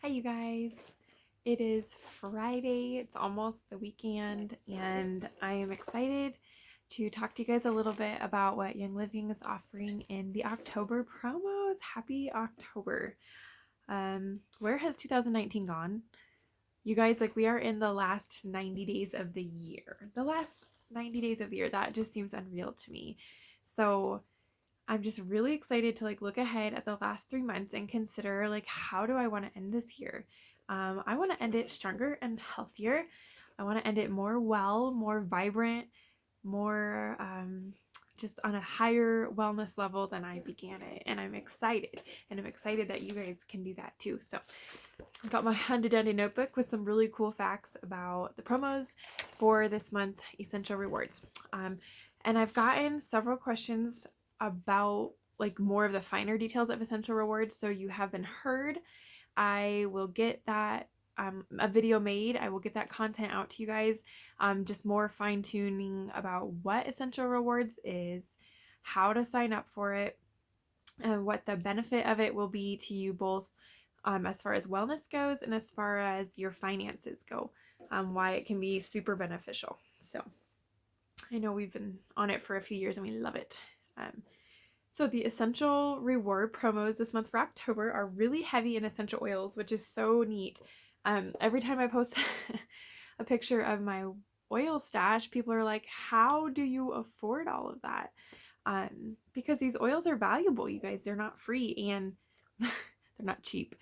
Hi, you guys. It is Friday. It's almost the weekend, and I am excited to talk to you guys a little bit about what Young Living is offering in the October promos. Happy October. Where has 2019 gone? You guys, like, we are in the last 90 days of the year. The last 90 days of the year. That just seems unreal to me. So, I'm just really excited to look ahead at the last 3 months and consider how do I want to end this year. I want to end it stronger and healthier. I want to end it more vibrant, more just on a higher wellness level than I began it. And I'm excited. And I'm excited that you guys can do that too. So I got my handy dandy notebook with some really cool facts about the promos for this month, Essential Rewards. And I've gotten several questions about more of the finer details of Essential Rewards. So you have been heard. I will get that a video made. I will get that content out to you guys. Just more fine tuning about what Essential Rewards is, how to sign up for it, and what the benefit of it will be to you both as far as wellness goes and as far as your finances go, why it can be super beneficial. So I know we've been on it for a few years and we love it. So the essential reward promos this month for October are really heavy in essential oils, which is so neat. Every time I post a picture of my oil stash, people are like, how do you afford all of that? Because these oils are valuable, you guys. They're not free and they're not cheap.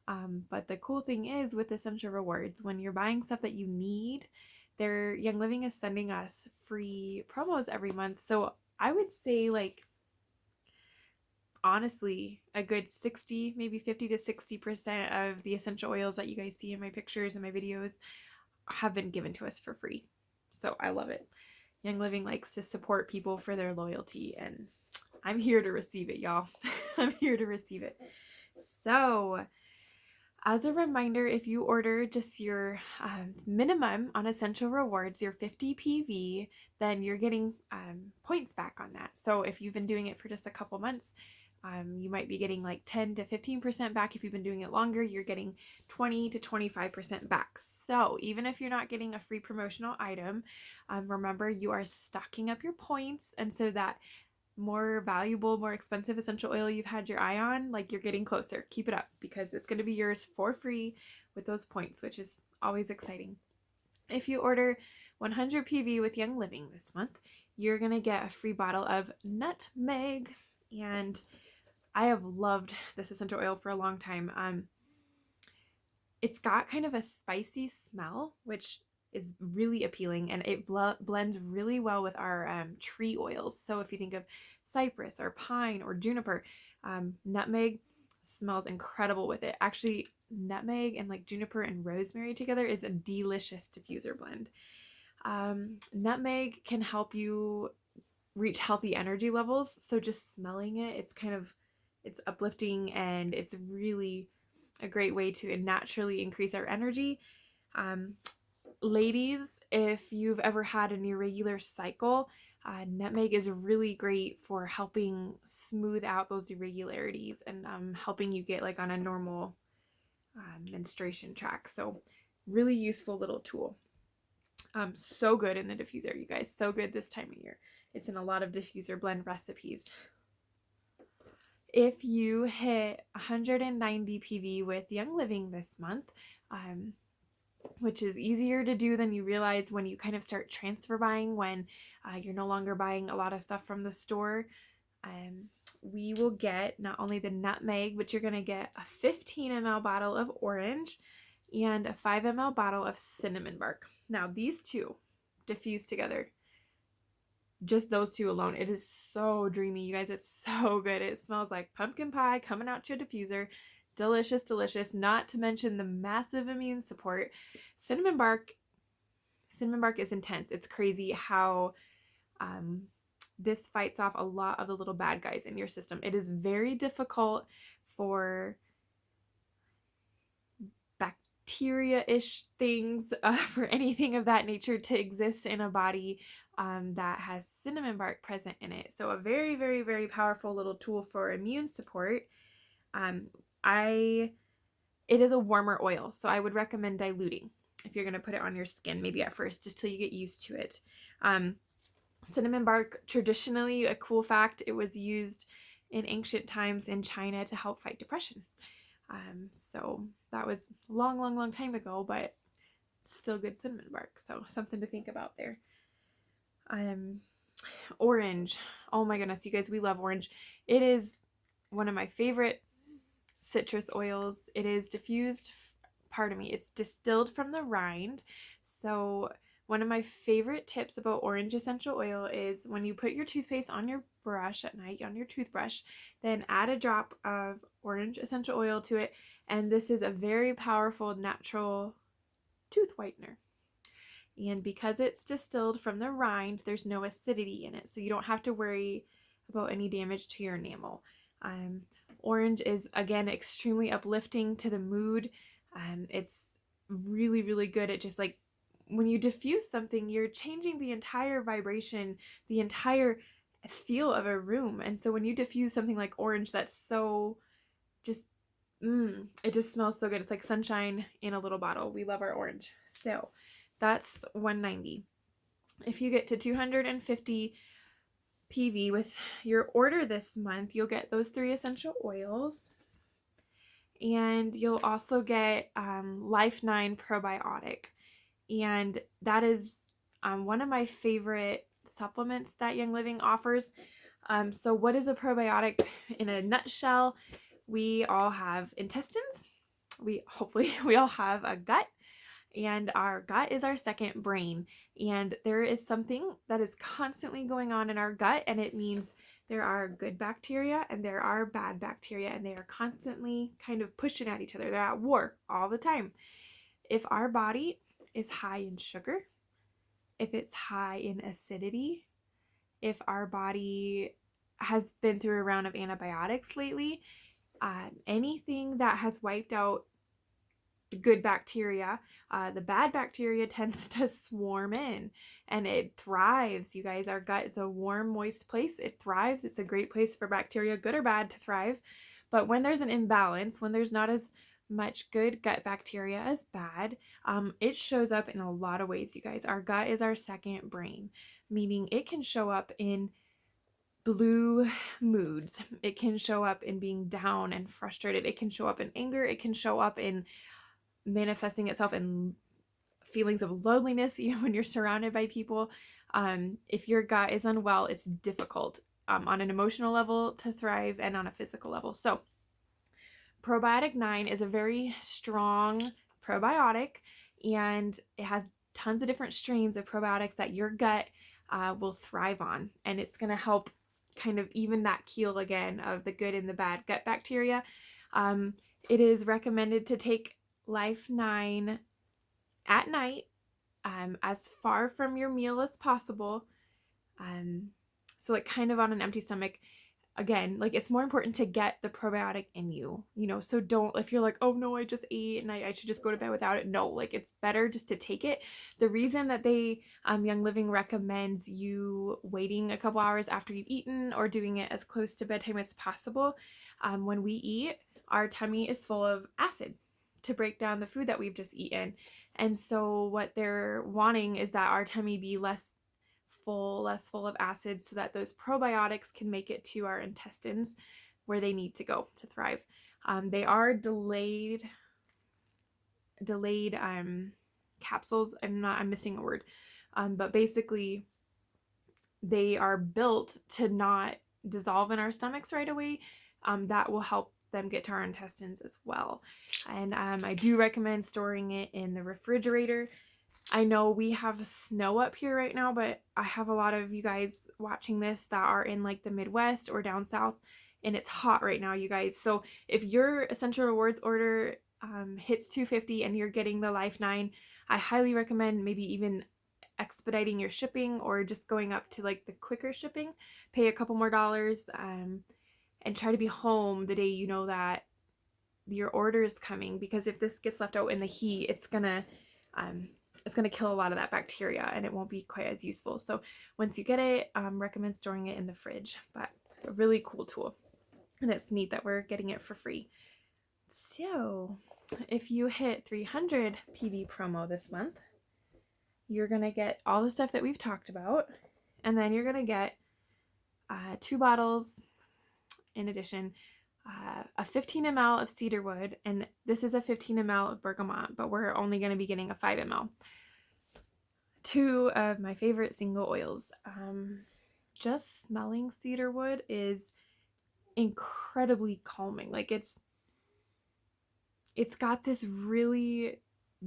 But the cool thing is with Essential Rewards, when you're buying stuff that you need, Young Living is sending us free promos every month. So I would say honestly, a good 60, maybe 50 to 60% of the essential oils that you guys see in my pictures and my videos have been given to us for free. So I love it. Young Living likes to support people for their loyalty, and I'm here to receive it, y'all. I'm here to receive it. So, as a reminder, if you order just your minimum on Essential Rewards, your 50 PV, then you're getting points back on that. So if you've been doing it for just a couple months, you might be getting 10 to 15% back. If you've been doing it longer, you're getting 20 to 25% back. So even if you're not getting a free promotional item, remember you are stocking up your points. And so that more valuable, more expensive essential oil you've had your eye on, you're getting closer. Keep it up because it's going to be yours for free with those points, which is always exciting. If you order 100 PV with Young Living this month, you're going to get a free bottle of nutmeg. And I have loved this essential oil for a long time. It's got kind of a spicy smell, which is really appealing, and it blends really well with our tree oils. So if you think of cypress or pine or juniper, nutmeg smells incredible with it. Actually, nutmeg and juniper and rosemary together is a delicious diffuser blend. Nutmeg can help you reach healthy energy levels. So just smelling it, it's uplifting, and it's really a great way to naturally increase our energy. Ladies, if you've ever had an irregular cycle, nutmeg is really great for helping smooth out those irregularities and helping you get on a normal menstruation track. So really useful little tool. So good in the diffuser, you guys. So good this time of year. It's in a lot of diffuser blend recipes. If you hit 190 PV with Young Living this month, which is easier to do than you realize when you kind of start transfer buying, when you're no longer buying a lot of stuff from the store, we will get not only the nutmeg, but you're going to get a 15 ml bottle of orange and a 5 ml bottle of cinnamon bark. Now, these two diffuse together. Just those two alone, it is so dreamy, you guys. It's so good. It smells like pumpkin pie coming out your diffuser. Delicious, delicious. Not to mention the massive immune support. Cinnamon bark is intense. It's crazy how this fights off a lot of the little bad guys in your system. It is very difficult for bacteria-ish things, for anything of that nature to exist in a body that has cinnamon bark present in it. So a very, very, very powerful little tool for immune support. I it is a warmer oil, so I would recommend diluting if you're going to put it on your skin, maybe at first, just till you get used to it. Cinnamon bark, traditionally, a cool fact, it was used in ancient times in China to help fight depression. So that was a long, long, long time ago, but still good cinnamon bark. So something to think about there. Orange. Oh my goodness, you guys, we love orange. It is one of my favorite citrus oils. It is it's distilled from the rind. So one of my favorite tips about orange essential oil is when you put your toothpaste on your brush at night, on your toothbrush, then add a drop of orange essential oil to it. And this is a very powerful natural tooth whitener. And because it's distilled from the rind, there's no acidity in it. So you don't have to worry about any damage to your enamel. Orange is, again, extremely uplifting to the mood. It's really, really good at just like when you diffuse something, you're changing the entire vibration, the entire feel of a room. And so when you diffuse something like orange, that's so just, it just smells so good. It's like sunshine in a little bottle. We love our orange. So that's $190. If you get to 250 PV with your order this month, you'll get those 3 essential oils. And you'll also get Life9 probiotic. And that is one of my favorite supplements that Young Living offers. So what is a probiotic in a nutshell? We all have intestines. Hopefully we all have a gut. And our gut is our second brain. And there is something that is constantly going on in our gut, and it means there are good bacteria and there are bad bacteria, and they are constantly kind of pushing at each other. They're at war all the time. If our body is high in sugar, if it's high in acidity, if our body has been through a round of antibiotics lately, anything that has wiped out the good bacteria, the bad bacteria tends to swarm in, and it thrives. You guys, our gut is a warm, moist place. It thrives. It's a great place for bacteria, good or bad, to thrive. But when there's an imbalance, when there's not as much good gut bacteria as bad, it shows up in a lot of ways, you guys. Our gut is our second brain, meaning it can show up in blue moods. It can show up in being down and frustrated. It can show up in anger. It can show up in manifesting itself in feelings of loneliness, even when you're surrounded by people. If your gut is unwell, it's difficult on an emotional level to thrive and on a physical level. So Probiotic 9 is a very strong probiotic, and it has tons of different strains of probiotics that your gut will thrive on. And it's going to help kind of even that keel again of the good and the bad gut bacteria. It is recommended to take Life9 at night, as far from your meal as possible. So like kind of on an empty stomach. Again, like it's more important to get the probiotic in you, so don't, if you're like, oh no, I just ate and I should just go to bed without it. No, like it's better just to take it. The reason that they, Young Living recommends you waiting a couple hours after you've eaten or doing it as close to bedtime as possible. When we eat, our tummy is full of acid to break down the food that we've just eaten. And so what they're wanting is that our tummy be less full of acid, so that those probiotics can make it to our intestines where they need to go to thrive. They are delayed capsules. I'm missing a word. But basically they are built to not dissolve in our stomachs right away. That will help them get to our intestines as well. And I do recommend storing it in the refrigerator. I know we have snow up here right now, but I have a lot of you guys watching this that are in like the Midwest or down south, and it's hot right now, you guys. So if your Essential Rewards order hits 250 and you're getting the Life9, I highly recommend maybe even expediting your shipping or just going up to like the quicker shipping. Pay a couple more dollars and try to be home the day you know that your order is coming, because if this gets left out in the heat, it's gonna kill a lot of that bacteria and it won't be quite as useful. So once you get it, recommend storing it in the fridge. But a really cool tool, and it's neat that we're getting it for free. So if you hit 300 PV promo this month, you're going to get all the stuff that we've talked about. And then you're going to get 2 bottles in addition, a 15 ml of cedarwood, and this is a 15 ml of bergamot, but we're only going to be getting a 5 ml. 2 of my favorite single oils. Just smelling cedarwood is incredibly calming. Like it's got this really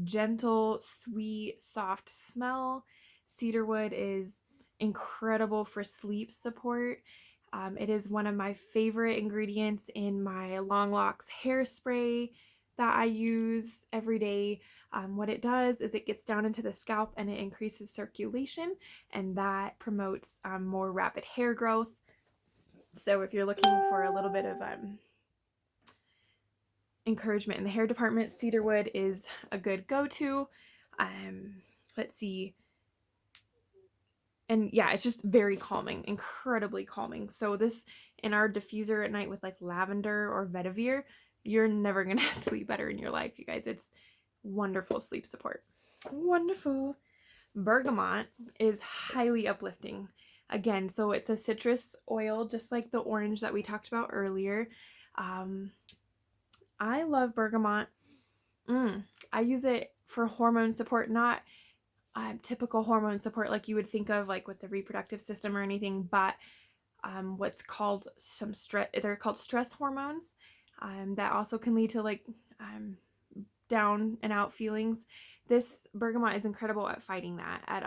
gentle, sweet, soft smell. Cedarwood is incredible for sleep support. It is one of my favorite ingredients in my Long Locks hairspray that I use every day. What it does is it gets down into the scalp and it increases circulation, and that promotes more rapid hair growth. So if you're looking for a little bit of encouragement in the hair department, cedarwood is a good go-to. Let's see. And yeah, it's just very calming, incredibly calming. So this in our diffuser at night with like lavender or vetiver, you're never going to sleep better in your life, you guys. It's wonderful sleep support. Wonderful. Bergamot is highly uplifting. Again, so it's a citrus oil, just like the orange that we talked about earlier. I love bergamot. I use it for hormone support, not typical hormone support like you would think of like with the reproductive system or anything, but what's called some stress, they're called stress hormones, that also can lead to like down and out feelings. This bergamot is incredible at fighting that, at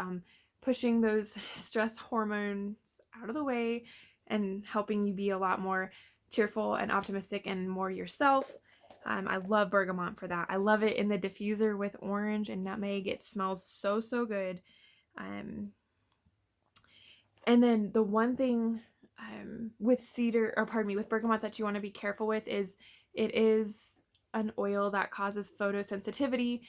pushing those stress hormones out of the way and helping you be a lot more cheerful and optimistic and more yourself. I love bergamot for that. I love it in the diffuser with orange and nutmeg. It smells so, so good. And then the one thing with with bergamot that you want to be careful with is it is an oil that causes photosensitivity,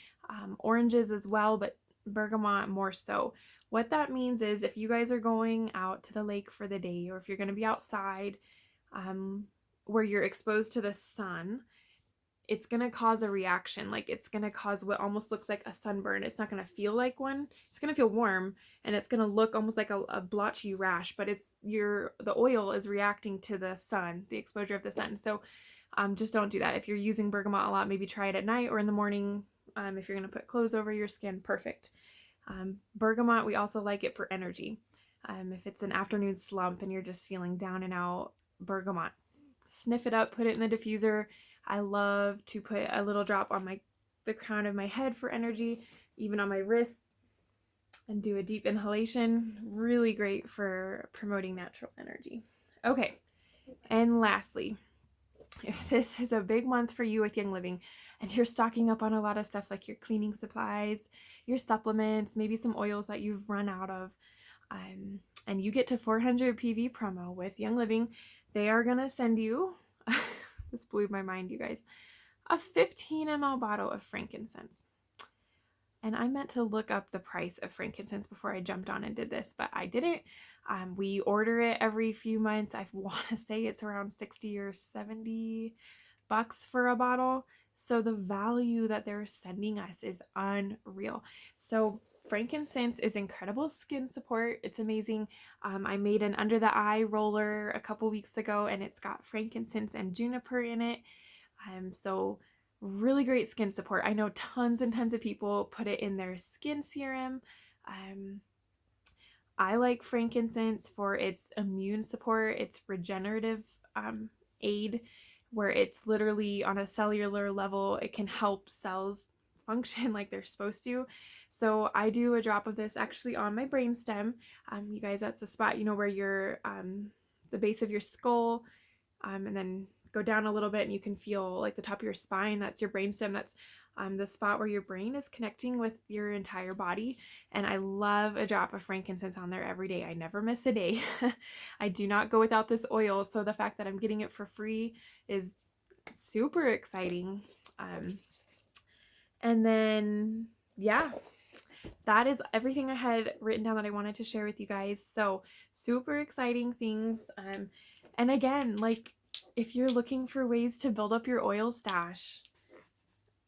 oranges as well, but bergamot more so. What that means is if you guys are going out to the lake for the day, or if you're going to be outside where you're exposed to the sun, it's going to cause a reaction. Like it's going to cause what almost looks like a sunburn. It's not going to feel like one. It's going to feel warm, and it's going to look almost like a blotchy rash, but the oil is reacting to the sun, the exposure of the sun. So just don't do that. If you're using bergamot a lot, maybe try it at night or in the morning. If you're going to put clothes over your skin, perfect. Bergamot, we also like it for energy. If it's an afternoon slump and you're just feeling down and out, bergamot. Sniff it up, put it in the diffuser. I love to put a little drop on the crown of my head for energy, even on my wrists, and do a deep inhalation. Really great for promoting natural energy. Okay, and lastly, if this is a big month for you with Young Living and you're stocking up on a lot of stuff like your cleaning supplies, your supplements, maybe some oils that you've run out of, and you get to 400 PV promo with Young Living, they are going to send you, this blew my mind, you guys, a 15 ml bottle of frankincense. And I meant to look up the price of frankincense before I jumped on and did this, but I didn't. We order it every few months. I want to say it's around 60 or 70 bucks for a bottle. So the value that they're sending us is unreal. So frankincense is incredible skin support. It's amazing. I made an under the eye roller a couple weeks ago, and it's got frankincense and juniper in it. So really great skin support. I know tons and tons of people put it in their skin serum. I like frankincense for its immune support, its regenerative aid, where it's literally on a cellular level, it can help cells function like they're supposed to. So I do a drop of this actually on my brainstem. You guys, that's a spot, where your the base of your skull, and then go down a little bit and you can feel like the top of your spine. That's your brainstem. That's the spot where your brain is connecting with your entire body. And I love a drop of frankincense on there every day. I never miss a day. I do not go without this oil. So the fact that I'm getting it for free is super exciting. And then, yeah, that is everything I had written down that I wanted to share with you guys. So super exciting things. And again, like, if you're looking for ways to build up your oil stash,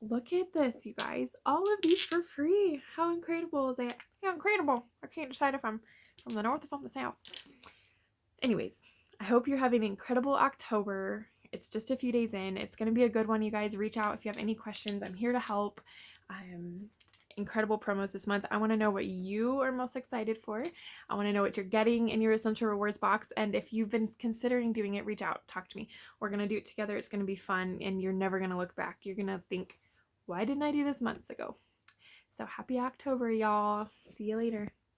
Look at this, you guys. All of these for free. How incredible is that? Yeah, incredible. I can't decide if I'm from the north or from the south. Anyways, I hope you're having an incredible October. It's just a few days in. It's going to be a good one, you guys. Reach out if you have any questions. I'm here to help. Incredible promos this month. I want to know what you are most excited for. I want to know what you're getting in your Essential Rewards box. And if you've been considering doing it, reach out. Talk to me. We're going to do it together. It's going to be fun. And you're never going to look back. You're going to think, why didn't I do this months ago? So happy October, y'all. See you later.